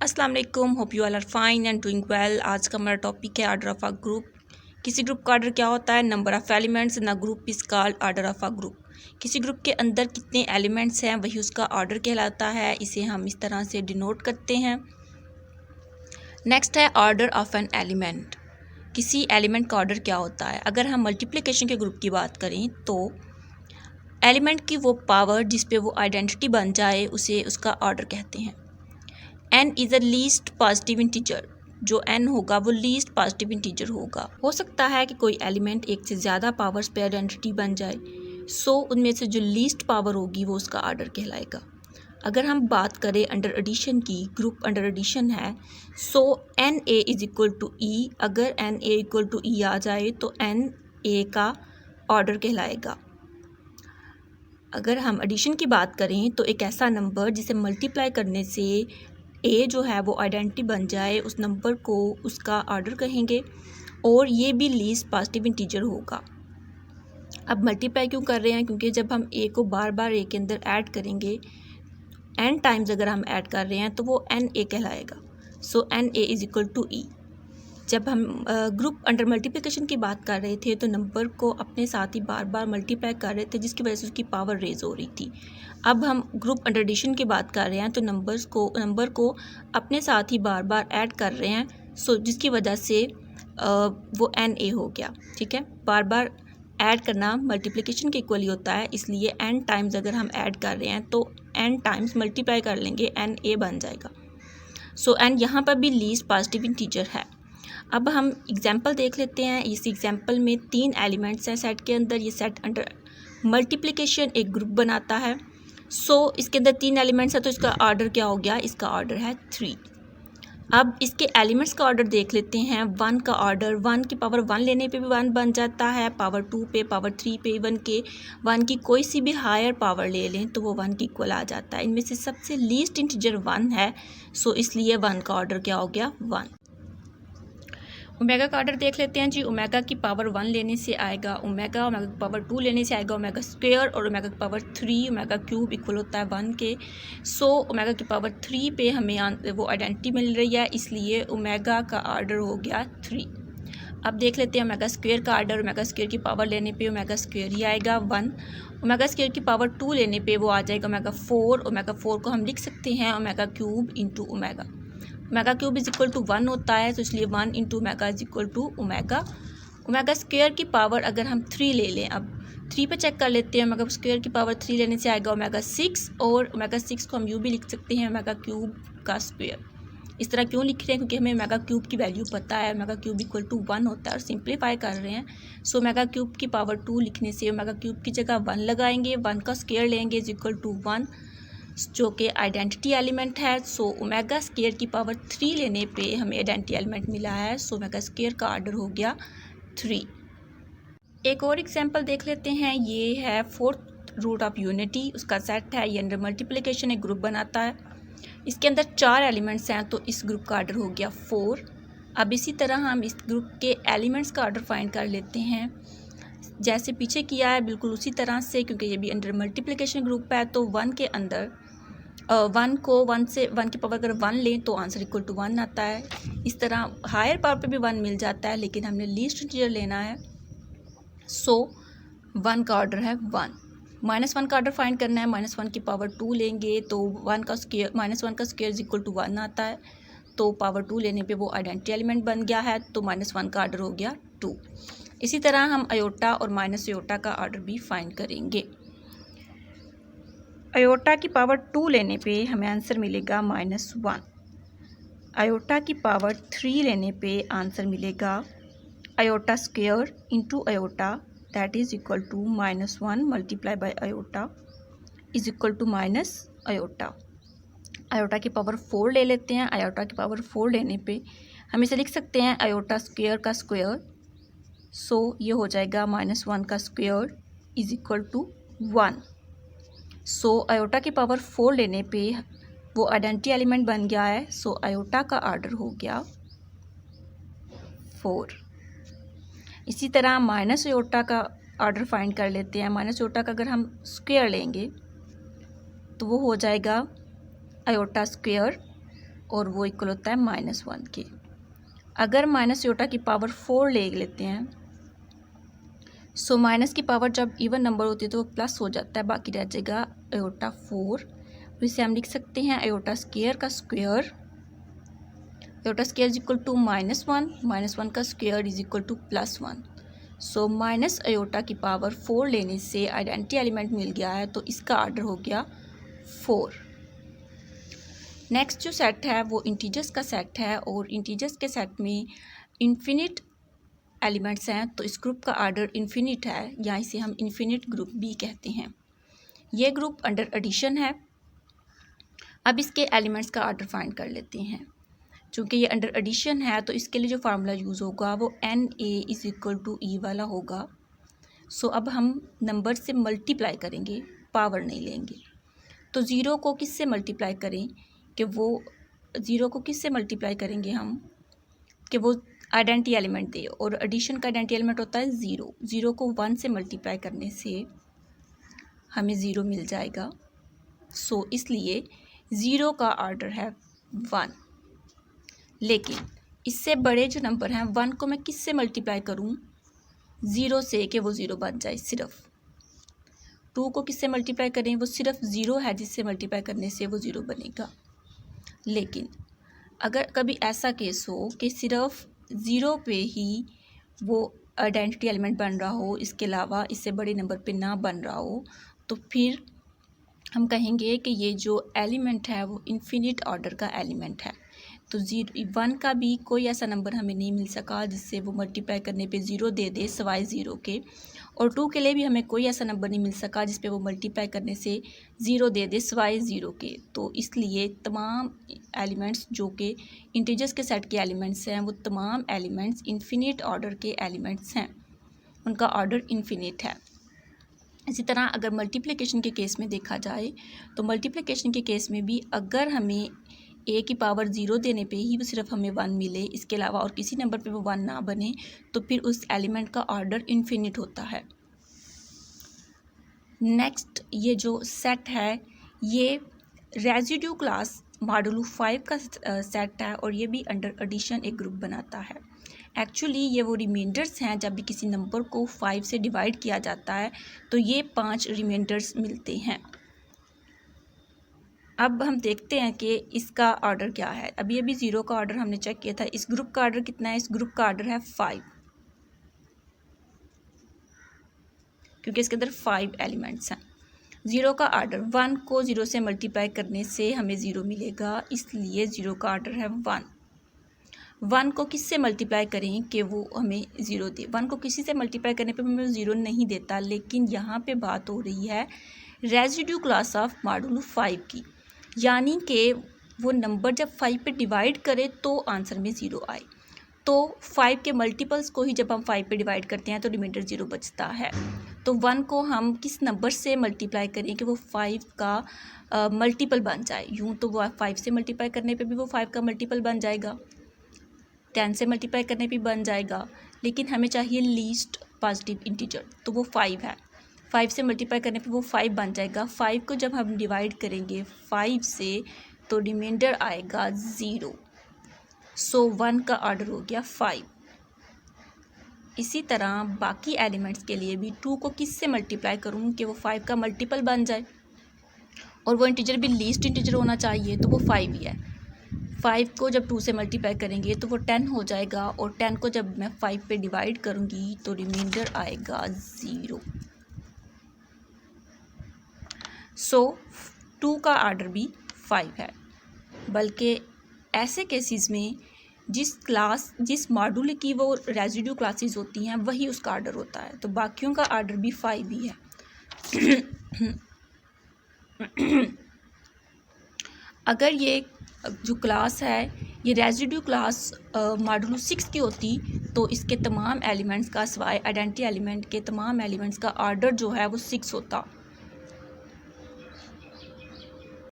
अस्सलाम वालेकुम, hope you all are fine and doing well. आज का हमारा टॉपिक है ऑर्डर ऑफ अ ग्रुप। किसी ग्रुप का ऑर्डर क्या होता है? Number of elements in a group is called order of a group. किसी ग्रुप के अंदर कितने एलिमेंट्स हैं वही उसका ऑर्डर कहलाता है। इसे हम इस तरह से डिनोट करते हैं। नेक्स्ट है ऑर्डर ऑफ एन एलिमेंट। किसी एलिमेंट का ऑर्डर क्या होता है? अगर हम मल्टीप्लिकेशन के ग्रुप की बात करें तो एलिमेंट की वो पावर जिस पे वो आइडेंटिटी बन जाए उसे उसका ऑर्डर कहते हैं। n is a least positive integer. जो n होगा वो लीस्ट पॉजिटिव इंटीजर होगा। हो सकता है कि कोई एलिमेंट एक से ज़्यादा पावर्स पे आइडेंटिटी बन जाए, सो उनमें से जो लीस्ट पावर होगी वो उसका ऑर्डर कहलाएगा। अगर हम बात करें अंडर एडिशन की, ग्रुप अंडर एडिशन है, so N A is equal to E. अगर N A equal to E आ जाए तो एन ए का ऑर्डर कहलाएगा। अगर हम एडिशन की बात करें तो एक ऐसा नंबर जिसे मल्टीप्लाई करने से ए जो है वो आइडेंटिटी बन जाए, उस नंबर को उसका ऑर्डर कहेंगे और ये भी लीस्ट पॉजिटिव इंटीजर होगा। अब मल्टीप्लाई क्यों कर रहे हैं? क्योंकि जब हम ए को बार बार ए के अंदर ऐड करेंगे, एन टाइम्स अगर हम ऐड कर रहे हैं तो वो एन ए कहलाएगा। So N A is equal to E. जब हम ग्रुप अंडर मल्टीप्लिकेशन की बात कर रहे थे तो नंबर को अपने साथ ही बार बार मल्टीप्लाई कर रहे थे, जिसकी वजह से उसकी पावर रेज हो रही थी। अब हम ग्रुप अंडर एडिशन की बात कर रहे हैं तो नंबर को अपने साथ ही बार बार ऐड कर रहे हैं, सो जिसकी वजह से वो एन ए हो गया। ठीक है, बार बार ऐड करना मल्टीप्लिकेशन के इक्वली होता है, इसलिए एन टाइम्स अगर हम ऐड कर रहे हैं तो एन टाइम्स मल्टीप्लाई कर लेंगे, एन ए बन जाएगा। सो एन यहाँ पर भी लीस्ट पॉजिटिव इंटीजर है। अब हम एग्जाम्पल देख लेते हैं। इस एग्जाम्पल में 3 एलिमेंट्स हैं सेट के अंदर। ये सेट अंडर मल्टीप्लिकेशन एक ग्रुप बनाता है। सो इसके अंदर 3 एलिमेंट्स हैं तो इसका ऑर्डर क्या हो गया? इसका ऑर्डर है 3। अब इसके एलिमेंट्स का ऑर्डर देख लेते हैं। 1 का ऑर्डर, 1 की पावर 1 लेने पे भी 1 बन जाता है, पावर 2 पे, पावर 3 पे, इवन के 1 की कोई सी भी हायर पावर ले लें तो वो 1 की इक्वल आ जाता है। इनमें से सबसे लीस्ट इंटीजर 1 है, सो इसलिए 1 का ऑर्डर क्या हो गया? 1। ओमेगा का ऑर्डर देख लेते हैं जी। ओमेगा की पावर 1 लेने से आएगा ओमेगा, ओमेगा की पावर 2 लेने से आएगा ओमेगा स्क्वायर, और ओमेगा की पावर 3 ओमेगा क्यूब इक्वल होता है 1 के। सो ओमेगा की पावर 3 पे हमें वो आइडेंटिटी मिल रही है, इसलिए ओमेगा का ऑर्डर हो गया 3। अब देख लेते हैं ओमेगा स्क्वायर का ऑर्डर। ओमेगा स्क्वायर की पावर लेने पे ओमेगा स्क्वायर ही आएगा 1। ओमेगा स्क्वायर की पावर 2 लेने पे वो आ जाएगा ओमेगा 4। ओमेगा 4 को हम लिख सकते हैं omega cube into omega. Omega cube is equal to 1 होता है, तो इसलिए 1 into omega is equal to omega. Omega square की पावर अगर हम 3 ले लें, अब 3 पे चेक कर लेते हैं। ओमेगा स्क्वायर की पावर 3 लेने से आएगा ओमेगा 6, और ओमेगा 6 को हम यूँ भी लिख सकते हैं ओमेगा क्यूब का स्क्वायर। इस तरह क्यों लिख रहे हैं? क्योंकि हमें ओमेगा क्यूब की वैल्यू पता है। ओमेगा क्यूब इक्वल टू 1 होता है और सिंप्लीफाई कर रहे हैं, सो ओमेगा क्यूब की पावर 2 लिखने से ओमेगा क्यूब की जगह 1 लगाएंगे, 1 का स्क्वायर लेंगे इज इक्वल टू 1, जो कि आइडेंटिटी एलिमेंट है। सो ओमेगा स्क्वायर की पावर 3 लेने पे हमें आइडेंटिटी एलिमेंट मिला है, सो ओमेगा स्क्वायर का ऑर्डर हो गया 3। एक और एग्जांपल देख लेते हैं। ये है 4th रूट ऑफ यूनिटी, उसका सेट है। ये अंडर मल्टीप्लिकेशन एक ग्रुप बनाता है। इसके अंदर 4 एलिमेंट्स हैं तो इस ग्रुप का ऑर्डर हो गया 4। अब इसी तरह हम इस ग्रुप के एलिमेंट्स का ऑर्डर फाइंड कर लेते हैं, जैसे पीछे किया है बिल्कुल उसी तरह से। क्योंकि ये भी अंडर मल्टीप्लिकेशन ग्रुप है तो 1 के अंदर 1 को 1 से 1 की पावर अगर 1 लें तो आंसर इक्वल टू 1 आता है। इस तरह हायर पावर पे भी 1 मिल जाता है, लेकिन हमने लीस्ट इंटीजर लेना है, सो 1 का ऑर्डर है 1। -1 का ऑर्डर फाइंड करना है। -1 की पावर 2 लेंगे तो 1 का स्क्वायर, -1 का स्क्वायर इज इक्वल टू 1 आता है, तो पावर 2 लेने पे वो आइडेंटिटी एलिमेंट बन गया है, तो -1 का ऑर्डर हो गया 2। इसी तरह हम अयोटा और माइनस अयोटा का ऑर्डर भी फाइंड करेंगे। अयोटा की पावर 2 लेने पे हमें आंसर मिलेगा -1। अयोटा की पावर 3 लेने पे आंसर मिलेगा iota square into iota, that is equal to -1 multiply by iota is equal to minus iota. Iota की पावर 4 ले लेते हैं। अयोटा की पावर 4 लेने पे हम इसे लिख सकते हैं अयोटा स्क्वायर का स्क्वायर, सो ये हो जाएगा -1 का square is equal to 1। So iota की पावर 4 लेने पे वो आइडेंटिटी एलिमेंट बन गया है, सो अयोटा का ऑर्डर हो गया 4। इसी तरह माइनस अयोटा का ऑर्डर फाइंड कर लेते हैं। माइनस अयोटा का अगर हम स्क्वायर लेंगे तो वो हो जाएगा अयोटा स्क्वायर और वो इक्वल होता है -1 के। अगर माइनस आयोटा की पावर 4 ले लेते हैं, सो माइनस की पावर जब इवन नंबर होती है तो वो प्लस हो जाता है, बाकी रह जाएगा आयोटा 4। तो इसे हम लिख सकते हैं आयोटा स्क्वायर का square, iota square is equal to -1, -1 का square is equal to +1। So minus iota की पावर 4 लेने से आइडेंटिटी एलिमेंट मिल गया है, तो इसका ऑर्डर हो गया 4। नेक्स्ट जो सेट है वो इंटीजर्स का सेट है, और इंटीजर्स के सेट में इन्फिनिट एलिमेंट्स हैं, तो इस ग्रुप का ऑर्डर इन्फिनिट है, या इसे हम इन्फिनिट ग्रुप भी कहते हैं। ये ग्रुप अंडर एडिशन है। अब इसके एलिमेंट्स का ऑर्डर फाइंड कर लेते हैं। चूँकि ये अंडर एडिशन है तो इसके लिए जो फार्मूला यूज़ होगा वो NA is equal to E वाला होगा। सो अब हम नंबर से मल्टीप्लाई करेंगे, पावर नहीं लेंगे। तो ज़ीरो को किससे मल्टीप्लाई करें कि वो ज़ीरो को किससे मल्टीप्लाई करेंगे हम कि वो आइडेंटिटी एलिमेंट दे, और एडिशन का आइडेंटिटी एलिमेंट होता है ज़ीरो। ज़ीरो को 1 से मल्टीप्लाई करने से हमें ज़ीरो मिल जाएगा। सो इसलिए ज़ीरो का ऑर्डर है 1। लेकिन इससे बड़े जो नंबर हैं 1 को मैं किससे मल्टीप्लाई करूं, ज़ीरो से कि वो ज़ीरो बन जाए सिर्फ। 2 को किससे मल्टीप्लाई करें, वो सिर्फ ज़ीरो है जिससे मल्टीप्लाई करने से वो ज़ीरो बनेगा। लेकिन अगर कभी ऐसा केस हो कि सिर्फ ज़ीरो पे ही वो आइडेंटिटी एलिमेंट बन रहा हो, इसके अलावा इससे बड़े नंबर पे ना बन रहा हो, तो फिर हम कहेंगे कि ये जो एलिमेंट है वो इन्फिनिट ऑर्डर का एलिमेंट है। तो 1 का भी कोई ऐसा नंबर हमें नहीं मिल सका जिससे वो मल्टीप्लाई करने पे ज़ीरो दे दे सिवाय ज़ीरो के, और 2 के लिए भी हमें कोई ऐसा नंबर नहीं मिल सका जिस पे वो मल्टीप्लाई करने से ज़ीरो दे दे सिवाय ज़ीरो के। तो इसलिए तमाम एलिमेंट्स जो कि इंटीजर्स के सेट के एलिमेंट्स हैं, वो तमाम एलिमेंट्स इन्फिनिट ऑर्डर के एलिमेंट्स हैं, उनका ऑर्डर इन्फिनिट है। इसी तरह अगर मल्टीप्लिकेशन के केस में देखा जाए तो मल्टीप्लिकेशन के केस में भी अगर हमें ए की पावर 0 देने पे ही वो सिर्फ हमें 1 मिले, इसके अलावा और किसी नंबर पे वो 1 ना बने, तो फिर उस एलिमेंट का ऑर्डर इन्फिनिट होता है। नेक्स्ट ये जो सेट है ये रेजिड्यू क्लास मॉडुलो 5 का सेट है, और ये भी अंडर एडिशन एक ग्रुप बनाता है। एक्चुअली ये वो रिमाइंडर्स हैं, जब भी किसी नंबर को 5 से डिवाइड किया जाता है तो ये 5 रिमाइंडर्स मिलते हैं। अब हम देखते हैं कि इसका ऑर्डर क्या है। अभी 0 का ऑर्डर हमने चेक किया था। इस ग्रुप का ऑर्डर कितना है, इस ग्रुप का ऑर्डर है 5, क्योंकि इसके अंदर 5 एलिमेंट्स हैं। 0 का ऑर्डर 1 को 0 से मल्टीप्लाई करने से हमें 0 मिलेगा, इसलिए 0 का ऑर्डर है 1। 1 को किससे मल्टीप्लाई करें कि वो हमें 0 दे। 1 को किसी से मल्टीप्लाई करने पे हमें 0 नहीं देता, लेकिन यहाँ पे बात हो रही है रेजिड्यू क्लास ऑफ मॉडुलो 5 की, यानी कि वो नंबर जब 5 पे डिवाइड करे तो आंसर में 0 आए। तो 5 के मल्टीपल्स को ही जब हम 5 पे डिवाइड करते हैं तो रिमाइंडर 0 बचता है। तो 1 को हम किस नंबर से मल्टीप्लाई करें कि वो 5 का मल्टीपल बन जाए। यूँ तो वो 5 से मल्टीप्लाई करने पे भी वो 5 का मल्टीपल बन जाएगा, 10 से मल्टीप्लाई करने पे बन जाएगा, लेकिन हमें चाहिए लीस्ट पॉजिटिव इंटीजर, तो वो 5 है। 5 से मल्टीप्लाई करने पे वो 5 बन जाएगा। 5 को जब हम डिवाइड करेंगे 5 से तो रिमाइंडर आएगा 0। सो 1 का ऑर्डर हो गया 5। इसी तरह बाकी एलिमेंट्स के लिए भी 2 को किस से मल्टीप्लाई करूँ कि वो 5 का मल्टीपल बन जाए, और वो इंटीजर भी लीस्ट इंटीजर होना चाहिए, तो वो 5 ही है। 5 को जब 2 से मल्टीप्लाई करेंगे तो वो 10 हो जाएगा, और 10 को जब मैं 5 पे डिवाइड करूँगी तो रिमाइंडर आएगा 0। सो 2 का ऑर्डर भी 5 है। बल्कि ऐसे केसेस में जिस मॉडुलो की वो रेजिड्यू क्लासेस होती हैं वही उसका ऑर्डर होता है, तो बाकियों का ऑर्डर भी 5 ही है। अगर ये जो क्लास है ये रेजिड्यू क्लास मॉडुलो 6 की होती तो इसके तमाम एलिमेंट्स का सिवाय आइडेंटिटी एलिमेंट के तमाम एलिमेंट्स का ऑर्डर जो है वो 6 होता।